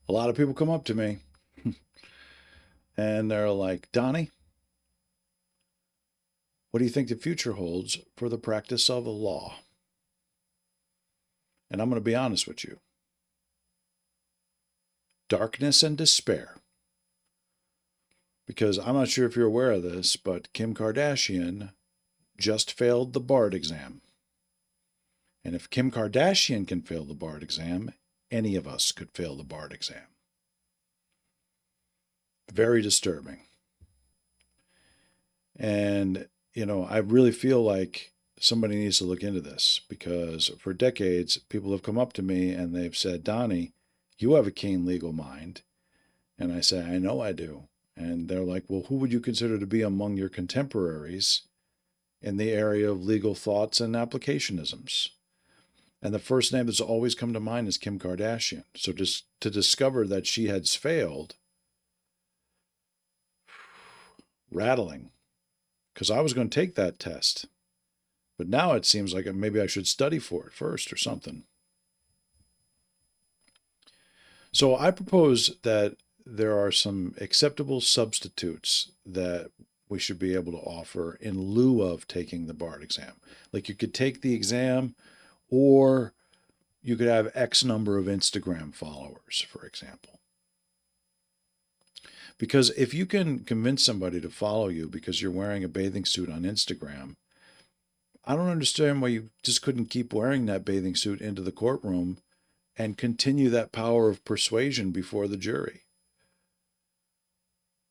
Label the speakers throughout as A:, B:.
A: A lot of people come up to me and they're like, Donnie, what do you think the future holds for the practice of law? And I'm going to be honest with you, darkness and despair. Because I'm not sure if you're aware of this, but Kim Kardashian just failed the BARD exam. And if Kim Kardashian can fail the BARD exam, any of us could fail the BARD exam. Very disturbing. And, I really feel like somebody needs to look into this because for decades, people have come up to me and they've said, Donnie, you have a keen legal mind. And I say, I know I do. And they're like, well, who would you consider to be among your contemporaries in the area of legal thoughts and applicationisms? And the first name that's always come to mind is Kim Kardashian. So just to discover that she has failed, rattling, because I was going to take that test. But now it seems like maybe I should study for it first or something. So I propose that there are some acceptable substitutes that we should be able to offer in lieu of taking the BARD exam. Like you could take the exam, or you could have X number of Instagram followers, for example. Because if you can convince somebody to follow you because you're wearing a bathing suit on Instagram, I don't understand why you just couldn't keep wearing that bathing suit into the courtroom and continue that power of persuasion before the jury.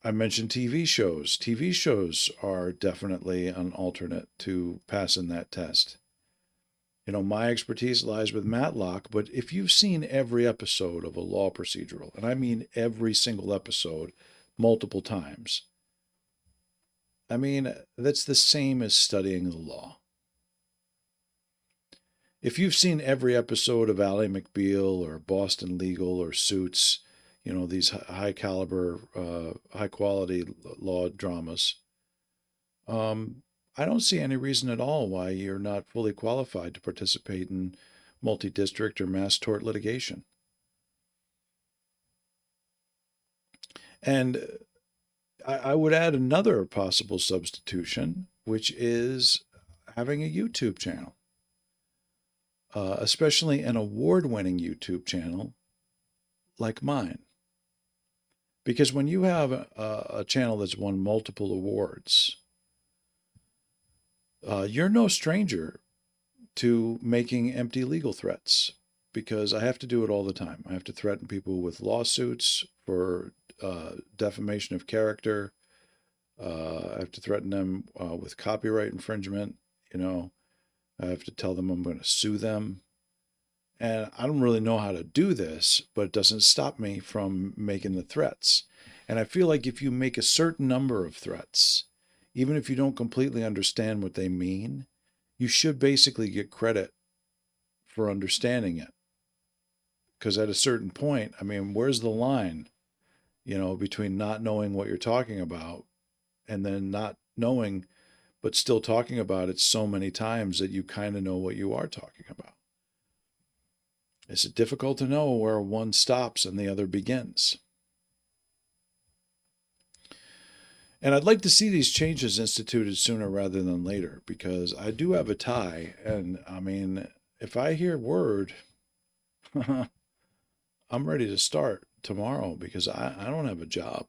A: I mentioned TV shows. TV shows are definitely an alternate to passing that test. My expertise lies with Matlock, but if you've seen every episode of a law procedural, and I mean every single episode multiple times, that's the same as studying the law. If you've seen every episode of Ally McBeal or Boston Legal or Suits, these high caliber, high quality law dramas, I don't see any reason at all why you're not fully qualified to participate in multi district or mass tort litigation. And I would add another possible substitution, which is having a YouTube channel, especially an award winning YouTube channel like mine. Because when you have a channel that's won multiple awards, you're no stranger to making empty legal threats, because I have to do it all the time. I have to threaten people with lawsuits for defamation of character. I have to threaten them with copyright infringement. I have to tell them I'm going to sue them. And I don't really know how to do this, but it doesn't stop me from making the threats. And I feel like if you make a certain number of threats, even if you don't completely understand what they mean, you should basically get credit for understanding it. Because at a certain point, where's the line, between not knowing what you're talking about and then not knowing, but still talking about it so many times that you kind of know what you are talking about? Is it difficult to know where one stops and the other begins? And I'd like to see these changes instituted sooner rather than later, because I do have a tie. And if I hear word, I'm ready to start tomorrow because I don't have a job.